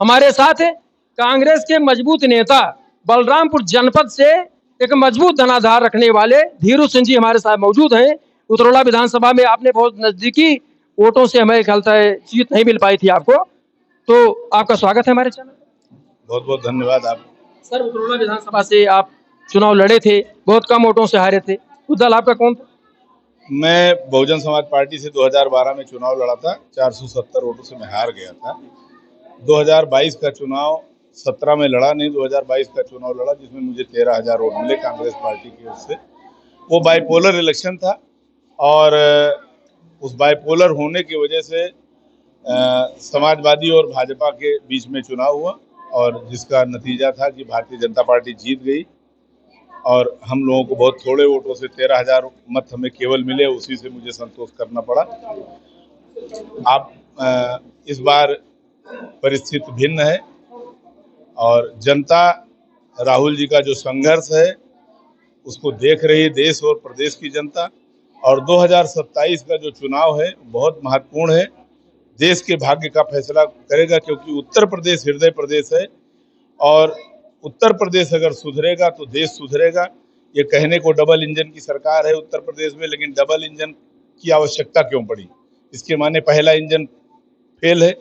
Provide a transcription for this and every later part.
हमारे साथ कांग्रेस के मजबूत नेता बलरामपुर जनपद से एक मजबूत धनाधार रखने वाले धीरू सिंह जी हमारे साथ मौजूद हैं। उतरौला विधानसभा में आपने बहुत नजदीकी वोटों से हमें ख्याल है जीत नहीं मिल पाई थी आपको, तो आपका स्वागत है हमारे चैनल। बहुत बहुत धन्यवाद आप। सर, उतरौला विधानसभा से आप चुनाव लड़े थे, बहुत कम वोटों से हारे थे, उस दल आपका कौन था? मैं बहुजन समाज पार्टी से 2012 में चुनाव लड़ा था, 470 वोटों से मैं हार गया था। 2022 का चुनाव 17 में लड़ा नहीं, 2022 का चुनाव लड़ा जिसमें मुझे 13,000 वोट मिले कांग्रेस पार्टी की ओर से। वो बाइपोलर इलेक्शन था और उस बाइपोलर होने की वजह से समाजवादी और भाजपा के बीच में चुनाव हुआ और जिसका नतीजा था कि भारतीय जनता पार्टी जीत गई और हम लोगों को बहुत थोड़े वोटों से 13,000 मत हमें केवल मिले, उसी से मुझे संतोष करना पड़ा। आप इस बार परिस्थिति भिन्न है और जनता राहुल जी का जो संघर्ष है उसको देख रही है, देश और प्रदेश की जनता। और 2027 का जो चुनाव है बहुत महत्वपूर्ण है, देश के भाग्य का फैसला करेगा, क्योंकि उत्तर प्रदेश हृदय प्रदेश है और उत्तर प्रदेश अगर सुधरेगा तो देश सुधरेगा। ये कहने को डबल इंजन की सरकार है उत्तर प्रदेश में, लेकिन डबल इंजन की आवश्यकता क्यों पड़ी? इसके माने पहला इंजन फेल है,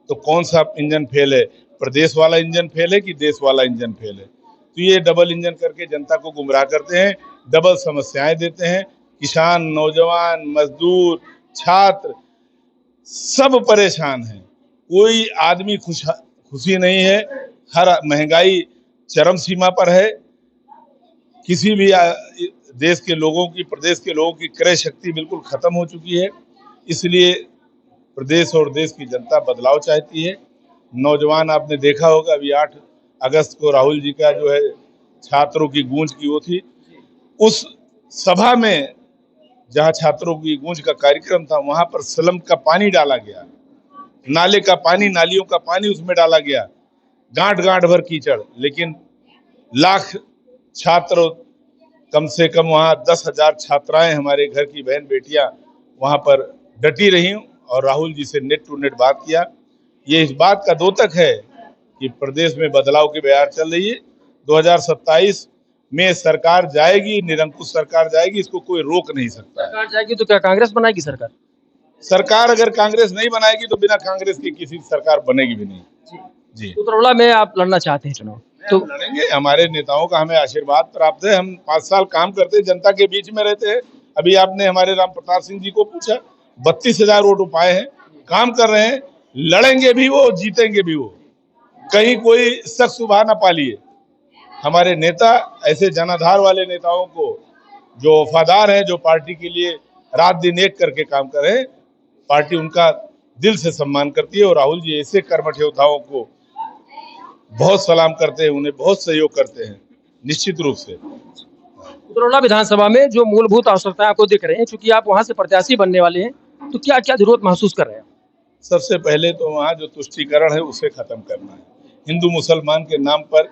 तो कौन सा इंजन फेल है? प्रदेश वाला इंजन फेल है कि देश वाला इंजन फेल है? तो ये डबल इंजन करके जनता को गुमराह करते हैं, डबल समस्याएं देते हैं। किसान, नौजवान, मजदूर, छात्र सब परेशान हैं, कोई आदमी खुशी नहीं है। हर महंगाई चरम सीमा पर है। किसी भी देश के लोगों की, प्रदेश के लोगों की क्रय शक्ति बिल्कुल खत्म हो चुकी है। इसलिए प्रदेश और देश की जनता बदलाव चाहती है। नौजवान, आपने देखा होगा अभी 8 अगस्त को राहुल जी का जो है छात्रों की गूंज की वो थी, उस सभा में जहां छात्रों की गूंज का कार्यक्रम था वहां पर स्लम का पानी डाला गया, नाले का पानी, नालियों का पानी उसमें डाला गया, गांठ गांठ भर कीचड़। लेकिन लाख छात्र, कम से कम वहां 10,000 छात्राएं, हमारे घर की बहन बेटियां वहां पर डटी रही और राहुल जी से नेट टू नेट बात किया। ये इस बात का द्योतक है कि प्रदेश में बदलाव की बयार चल रही है। 2027 में सरकार जाएगी, निरंकुश सरकार जाएगी, इसको कोई रोक नहीं सकता। सरकार जाएगी तो क्या कांग्रेस बनाएगी सरकार? सरकार अगर कांग्रेस नहीं बनाएगी तो बिना कांग्रेस की किसी सरकार बनेगी भी नहीं। जी, उतरौला में आप लड़ना चाहते हैं चुनाव तो लड़ेंगे। हमारे नेताओं का हमें आशीर्वाद प्राप्त है। हम 5 साल काम करते, जनता के बीच में रहते हैं। अभी आपने हमारे राम प्रताप सिंह जी को पूछा, 32,000 वोट पाए हैं, काम कर रहे हैं, लड़ेंगे भी वो, जीतेंगे भी वो, कहीं कोई शक सुबह ना पालिए। हमारे नेता ऐसे जनाधार वाले नेताओं को, जो वफादार हैं, जो पार्टी के लिए रात दिन एक करके काम कर रहे हैं, पार्टी उनका दिल से सम्मान करती है। और राहुल जी ऐसे कर्मठ योद्धाओं को बहुत सलाम करते हैं, उन्हें बहुत सहयोग करते हैं निश्चित रूप से। उतरौला विधानसभा में जो मूलभूत आवश्यकताएं आपको दिख रही हैं, चूंकि आप वहां से प्रत्याशी बनने वाले हैं, तो क्या क्या जरूरत महसूस कर रहे हैं? सबसे पहले तो वहाँ जो तुष्टीकरण है उसे खत्म करना है। हिंदू मुसलमान के नाम पर,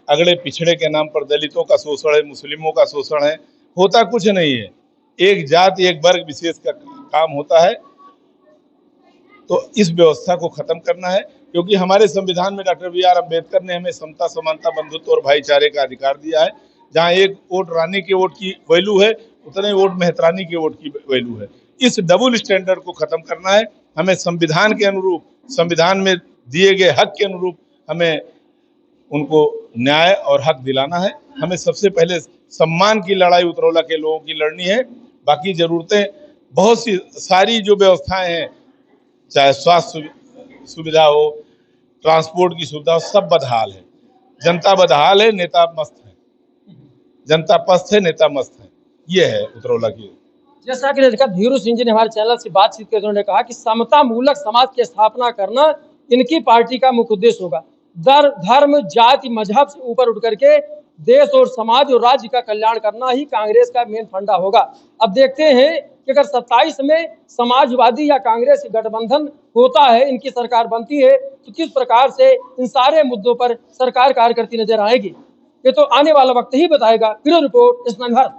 अगड़े पिछड़े के नाम पर दलितों का शोषण है, मुस्लिमों का शोषण है, होता कुछ नहीं है। एक जाति, एक वर्ग विशेष का काम होता है। तो इस व्यवस्था को खत्म करना है, क्योंकि हमारे संविधान में डॉक्टर BR अम्बेडकर ने हमें समता, समानता, बंधुत्व और भाईचारे का अधिकार दिया है। जहाँ एक वोट रानी के वोट की वैल्यू है, उतने वोट मेहतरानी के वोट की वैल्यू है। इस डबल स्टैंडर्ड को खत्म करना है। हमें संविधान के अनुरूप, संविधान में दिए गए हक के अनुरूप हमें उनको न्याय और हक दिलाना है। हमें सबसे पहले सम्मान की लड़ाई उतरौला के लोगों की लड़नी है। बाकी जरूरतें बहुत सी, सारी जो व्यवस्थाएं हैं, चाहे स्वास्थ्य सुविधा हो, ट्रांसपोर्ट की सुविधा हो, सब बदहाल है। जनता बदहाल है, नेता मस्त है। जनता पस्त है, नेता मस्त है। ये है उतरौला की। जैसा कि देखा, धीरू सिंह जी ने हमारे चैनल से बातचीत करते उन्होंने कहा कि समता मूलक समाज की स्थापना करना इनकी पार्टी का मुख्य उद्देश्य होगा। धर्म, जाति, मजहब से ऊपर उठ करके देश और समाज और राज्य का कल्याण करना ही कांग्रेस का मेन फंडा होगा। अब देखते हैं कि अगर 27 में समाजवादी या कांग्रेस गठबंधन होता है, इनकी सरकार बनती है, तो किस प्रकार से इन सारे मुद्दों पर सरकार कार्य करती नजर आएगी, ये तो आने वाला वक्त ही बताएगा। Bureau report, स्नगर।